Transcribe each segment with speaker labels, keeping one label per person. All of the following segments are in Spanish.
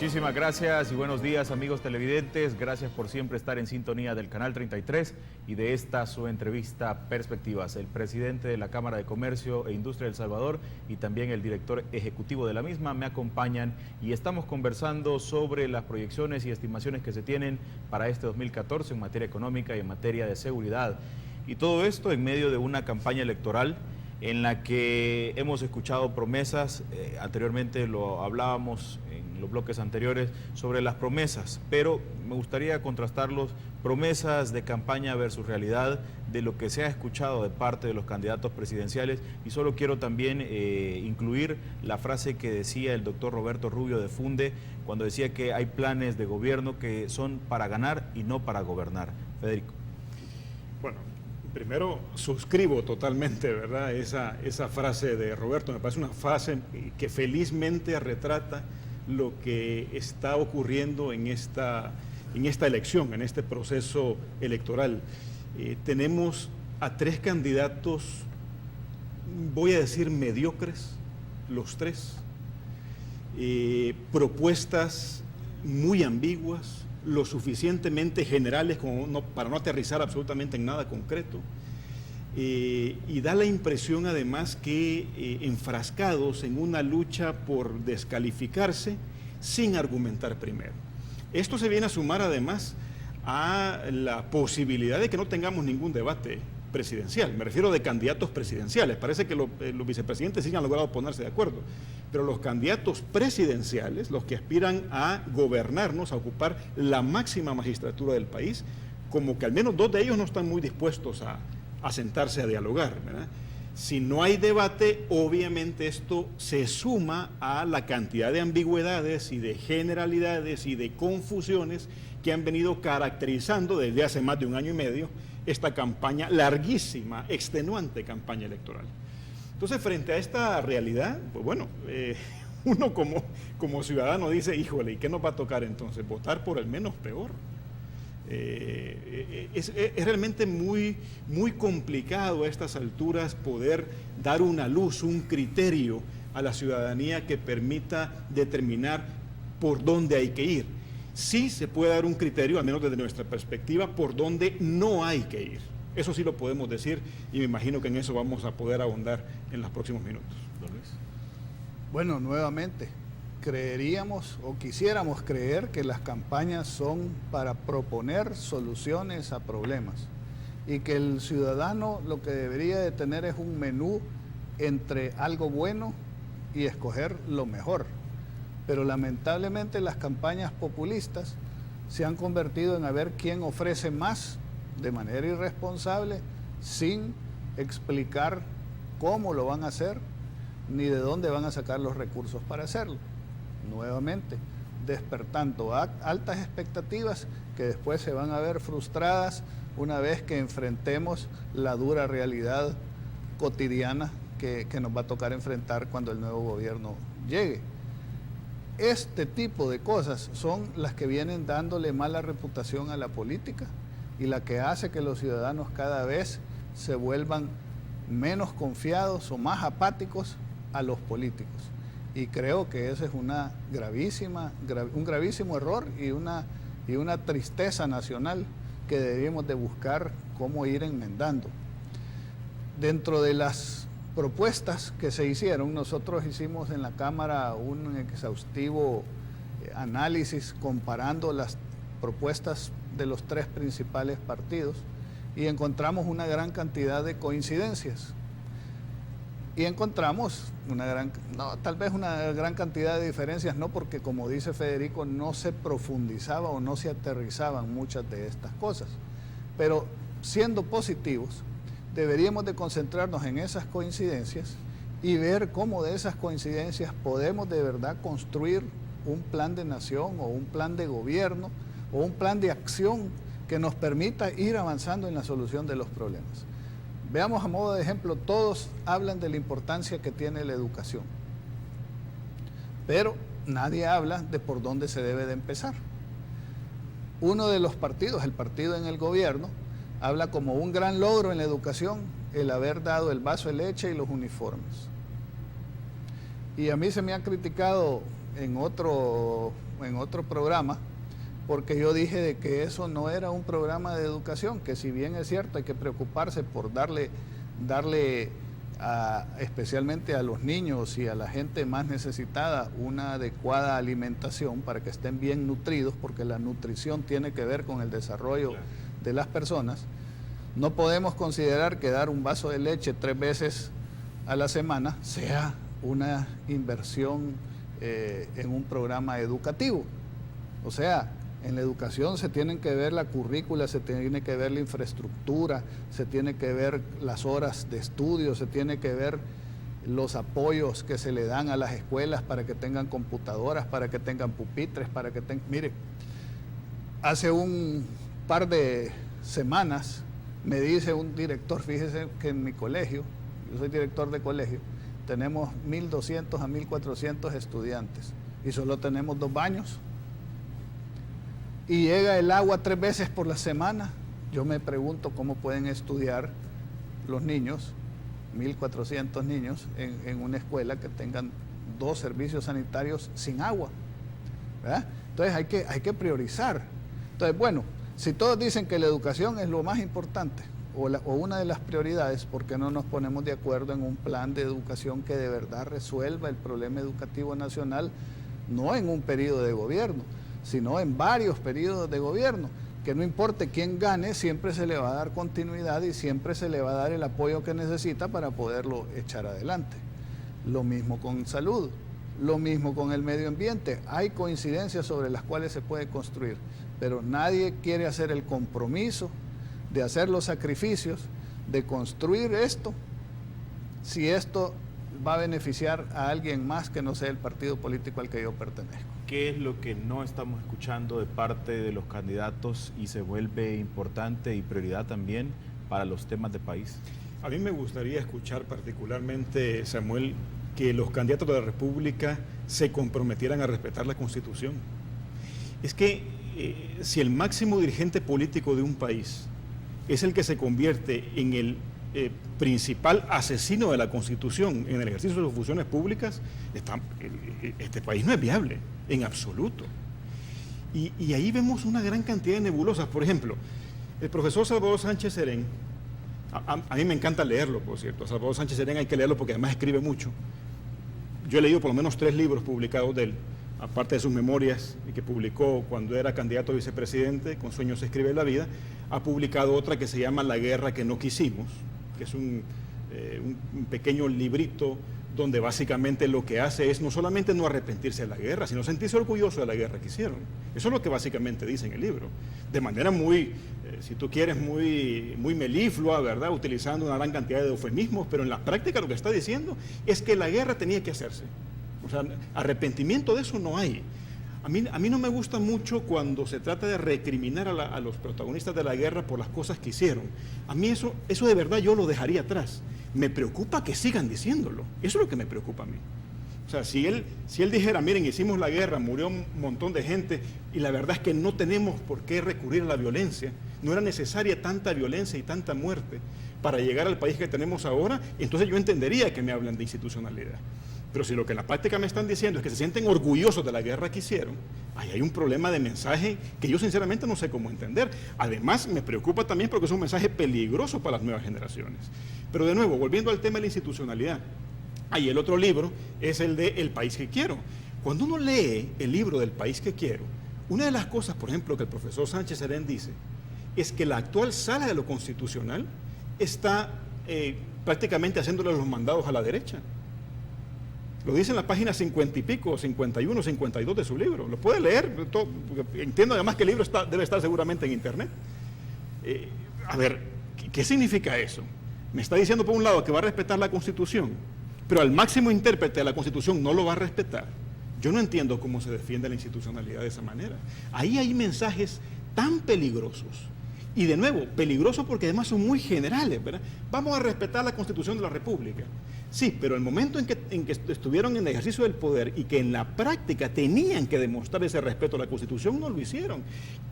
Speaker 1: Muchísimas gracias y buenos días, amigos televidentes. Gracias por siempre estar en sintonía del Canal 33 y de esta su entrevista Perspectivas. El presidente de la Cámara de Comercio e Industria de El Salvador y también el director ejecutivo de la misma me acompañan y estamos conversando sobre las proyecciones y estimaciones que se tienen para este 2014 en materia económica y en materia de seguridad. Y todo esto en medio de una campaña electoral en la que hemos escuchado promesas, anteriormente lo hablábamos en los bloques anteriores sobre las promesas, pero me gustaría contrastarlos, promesas de campaña versus realidad de lo que se ha escuchado de parte de los candidatos presidenciales, y solo quiero también incluir la frase que decía el doctor Roberto Rubio de Funde cuando decía que hay planes de gobierno que son para ganar y no para gobernar. Federico.
Speaker 2: Bueno, primero suscribo totalmente, ¿verdad? Esa frase de Roberto, me parece una frase que felizmente retrata lo que está ocurriendo en esta elección, en este proceso electoral. Tenemos a tres candidatos, voy a decir mediocres, los tres, propuestas muy ambiguas, lo suficientemente generales como para no aterrizar absolutamente en nada concreto, y da la impresión además que enfrascados en una lucha por descalificarse sin argumentar primero. Esto se viene a sumar además a la posibilidad de que no tengamos ningún debate presidencial, me refiero de candidatos presidenciales. Parece que los vicepresidentes sí han logrado ponerse de acuerdo, pero los candidatos presidenciales, los que aspiran a gobernarnos, a ocupar la máxima magistratura del país, como que al menos dos de ellos no están muy dispuestos a sentarse a dialogar, ¿verdad? Si no hay debate, obviamente esto se suma a la cantidad de ambigüedades y de generalidades y de confusiones que han venido caracterizando desde hace más de un año y medio esta campaña, larguísima, extenuante campaña electoral. Entonces, frente a esta realidad, pues bueno, uno como ciudadano dice, híjole, ¿y qué nos va a tocar entonces? ¿Votar por el menos peor? Es realmente muy complicado a estas alturas poder dar una luz, un criterio a la ciudadanía que permita determinar por dónde hay que ir. Sí se puede dar un criterio, al menos desde nuestra perspectiva, por dónde no hay que ir. Eso sí lo podemos decir y me imagino que en eso vamos a poder abundar en los próximos minutos.
Speaker 1: Don Luis.
Speaker 3: Bueno, nuevamente, creeríamos o quisiéramos creer que las campañas son para proponer soluciones a problemas y que el ciudadano lo que debería de tener es un menú entre algo bueno y escoger lo mejor. Pero lamentablemente las campañas populistas se han convertido en a ver quién ofrece más de manera irresponsable, sin explicar cómo lo van a hacer ni de dónde van a sacar los recursos para hacerlo. Nuevamente, despertando altas expectativas que después se van a ver frustradas una vez que enfrentemos la dura realidad cotidiana que nos va a tocar enfrentar cuando el nuevo gobierno llegue. Este tipo de cosas son las que vienen dándole mala reputación a la política y la que hace que los ciudadanos cada vez se vuelvan menos confiados o más apáticos a los políticos. Y creo que ese es un gravísimo error y una tristeza nacional que debemos de buscar cómo ir enmendando. Dentro de las propuestas que se hicieron, nosotros hicimos en la Cámara un exhaustivo análisis comparando las propuestas de los tres principales partidos y encontramos una gran cantidad de coincidencias. Y encontramos tal vez una gran cantidad de diferencias, no porque, como dice Federico, no se profundizaba o no se aterrizaban muchas de estas cosas. Pero siendo positivos, deberíamos de concentrarnos en esas coincidencias y ver cómo de esas coincidencias podemos de verdad construir un plan de nación o un plan de gobierno o un plan de acción que nos permita ir avanzando en la solución de los problemas. Veamos a modo de ejemplo, todos hablan de la importancia que tiene la educación, pero nadie habla de por dónde se debe de empezar. Uno de los partidos, el partido en el gobierno, habla como un gran logro en la educación el haber dado el vaso de leche y los uniformes. Y a mí se me ha criticado en otro programa, porque yo dije de que eso no era un programa de educación, que si bien es cierto hay que preocuparse por darle especialmente a los niños y a la gente más necesitada una adecuada alimentación para que estén bien nutridos, porque la nutrición tiene que ver con el desarrollo de las personas. No podemos considerar que dar un vaso de leche 3 veces a la semana sea una inversión en un programa educativo. O sea, en la educación se tienen que ver la currícula, se tiene que ver la infraestructura, se tiene que ver las horas de estudio, se tiene que ver los apoyos que se le dan a las escuelas para que tengan computadoras, para que tengan pupitres, para que tengan... Mire, hace un par de semanas me dice un director, fíjese que en mi colegio, yo soy director de colegio, tenemos 1.200 a 1.400 estudiantes y solo tenemos 2 baños. Y llega el agua 3 veces por la semana. Yo me pregunto cómo pueden estudiar los niños, 1.400 niños, en una escuela que tengan 2 servicios sanitarios sin agua, ¿verdad? Entonces hay que priorizar. Entonces, bueno, si todos dicen que la educación es lo más importante o una de las prioridades, ¿por qué no nos ponemos de acuerdo en un plan de educación que de verdad resuelva el problema educativo nacional, no en un periodo de gobierno, sino en varios periodos de gobierno? Que no importe quién gane, siempre se le va a dar continuidad y siempre se le va a dar el apoyo que necesita para poderlo echar adelante. Lo mismo con salud, lo mismo con el medio ambiente. Hay coincidencias sobre las cuales se puede construir, pero nadie quiere hacer el compromiso de hacer los sacrificios, de construir esto, si esto va a beneficiar a alguien más que no sea el partido político al que yo pertenezco.
Speaker 1: ¿Qué es lo que no estamos escuchando de parte de los candidatos y se vuelve importante y prioridad también para los temas de país?
Speaker 2: A mí me gustaría escuchar particularmente, Samuel, que los candidatos de la República se comprometieran a respetar la Constitución. Es que si el máximo dirigente político de un país es el que se convierte en el principal asesino de la Constitución en el ejercicio de sus funciones públicas, este país no es viable en absoluto. Y ahí vemos una gran cantidad de nebulosas. Por ejemplo, el profesor Salvador Sánchez Serén, a mí me encanta leerlo, por cierto. A Salvador Sánchez Serén hay que leerlo porque además escribe mucho. Yo he leído por lo menos 3 libros publicados de él, aparte de sus memorias que publicó cuando era candidato a vicepresidente, Con sueños se escribe la vida. Ha publicado otra que se llama La guerra que no quisimos, que es un pequeño librito donde básicamente lo que hace es no solamente no arrepentirse de la guerra, sino sentirse orgulloso de la guerra que hicieron. Eso es lo que básicamente dice en el libro, de manera muy, si tú quieres, muy meliflua, ¿verdad?, utilizando una gran cantidad de eufemismos, pero en la práctica lo que está diciendo es que la guerra tenía que hacerse. O sea, arrepentimiento de eso no hay. A mí no me gusta mucho cuando se trata de recriminar a los protagonistas de la guerra por las cosas que hicieron. A mí eso de verdad yo lo dejaría atrás. Me preocupa que sigan diciéndolo. Eso es lo que me preocupa a mí. O sea, si él dijera, miren, hicimos la guerra, murió un montón de gente y la verdad es que no tenemos por qué recurrir a la violencia, no era necesaria tanta violencia y tanta muerte para llegar al país que tenemos ahora, entonces yo entendería que me hablan de institucionalidad. Pero si lo que en la práctica me están diciendo es que se sienten orgullosos de la guerra que hicieron, ahí hay un problema de mensaje que yo sinceramente no sé cómo entender. Además, me preocupa también porque es un mensaje peligroso para las nuevas generaciones. Pero de nuevo, volviendo al tema de la institucionalidad, ahí el otro libro es el de El país que quiero. Cuando uno lee el libro del país que quiero, una de las cosas, por ejemplo, que el profesor Sánchez Serén dice, es que la actual sala de lo constitucional está prácticamente haciéndole los mandados a la derecha. Lo dice en la página 50 y pico, 51, 52 de su libro. Lo puede leer, entiendo además que el libro debe estar seguramente en internet. A ver, ¿qué significa eso? Me está diciendo por un lado que va a respetar la Constitución, pero al máximo intérprete de la Constitución no lo va a respetar. Yo no entiendo cómo se defiende la institucionalidad de esa manera. Ahí hay mensajes tan peligrosos. Y de nuevo, peligrosos porque además son muy generales, ¿verdad? Vamos a respetar la Constitución de la República. Sí, pero el momento en que estuvieron en el ejercicio del poder y que en la práctica tenían que demostrar ese respeto a la Constitución, no lo hicieron.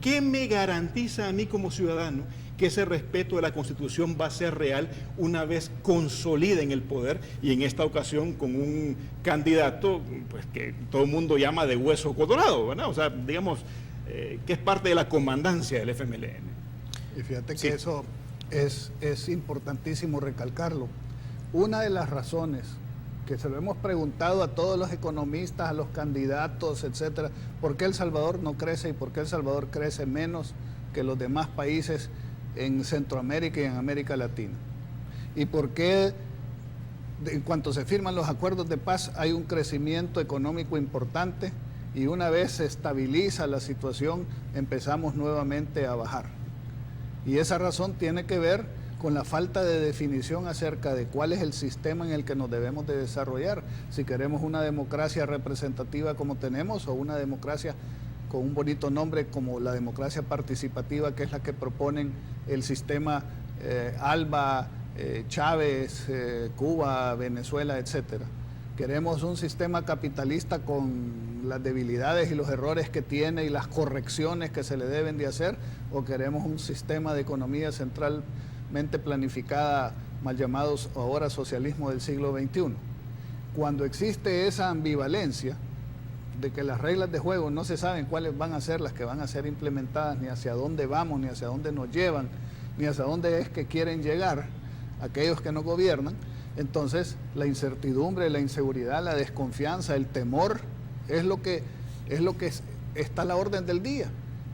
Speaker 2: ¿Qué me garantiza a mí como ciudadano que ese respeto de la Constitución va a ser real una vez consolida en el poder y en esta ocasión con un candidato pues, que todo el mundo llama de hueso colorado, ¿verdad? O sea, digamos, que es parte de la comandancia del FMLN.
Speaker 3: Y fíjate que
Speaker 2: Sí.
Speaker 3: eso es importantísimo recalcarlo. Una de las razones que se lo hemos preguntado a todos los economistas, a los candidatos, etcétera, ¿por qué El Salvador no crece y por qué El Salvador crece menos que los demás países en Centroamérica y en América Latina? ¿Y por qué en cuanto se firman los acuerdos de paz hay un crecimiento económico importante y una vez se estabiliza la situación empezamos nuevamente a bajar? Y esa razón tiene que ver con la falta de definición acerca de cuál es el sistema en el que nos debemos de desarrollar, si queremos una democracia representativa como tenemos o una democracia con un bonito nombre como la democracia participativa, que es la que proponen el sistema ALBA, Chávez, Cuba, Venezuela, etcétera. Queremos un sistema capitalista con las debilidades y los errores que tiene y las correcciones que se le deben de hacer, o queremos un sistema de economía centralmente planificada, mal llamados ahora socialismo del siglo XXI. Cuando existe esa ambivalencia de que las reglas de juego no se saben cuáles van a ser las que van a ser implementadas, ni hacia dónde vamos, ni hacia dónde nos llevan, ni hacia dónde es que quieren llegar aquellos que nos gobiernan, entonces la incertidumbre, la inseguridad, la desconfianza, el temor es lo que está a la orden del día.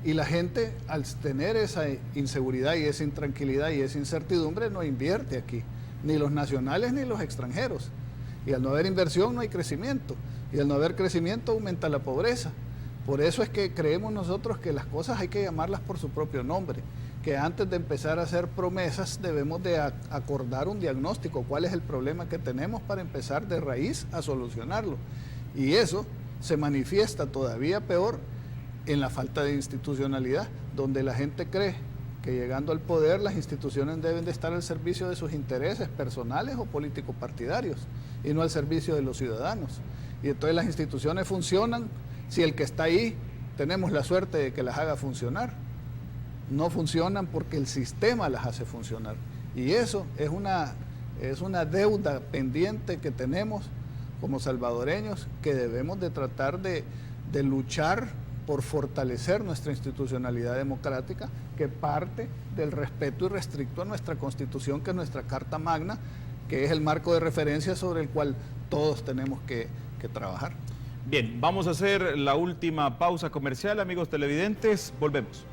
Speaker 3: Y la gente, al tener esa inseguridad y esa intranquilidad y esa incertidumbre, no invierte aquí, ni los nacionales ni los extranjeros. Y al no haber inversión no hay crecimiento, y al no haber crecimiento aumenta la pobreza. Por eso es que creemos nosotros que las cosas hay que llamarlas por su propio nombre, que antes de empezar a hacer promesas debemos de acordar un diagnóstico, cuál es el problema que tenemos para empezar de raíz a solucionarlo. Y eso se manifiesta todavía peor en la falta de institucionalidad, donde la gente cree que llegando al poder las instituciones deben de estar al servicio de sus intereses personales o políticos partidarios y no al servicio de los ciudadanos. Y entonces las instituciones funcionan si el que está ahí tenemos la suerte de que las haga funcionar. No funcionan porque el sistema las hace funcionar. Y eso es una deuda pendiente que tenemos como salvadoreños, que debemos de tratar de luchar por fortalecer nuestra institucionalidad democrática, que parte del respeto irrestricto a nuestra Constitución, que es nuestra Carta Magna, que es el marco de referencia sobre el cual todos tenemos que trabajar.
Speaker 1: Bien, vamos a hacer la última pausa comercial, amigos televidentes, volvemos.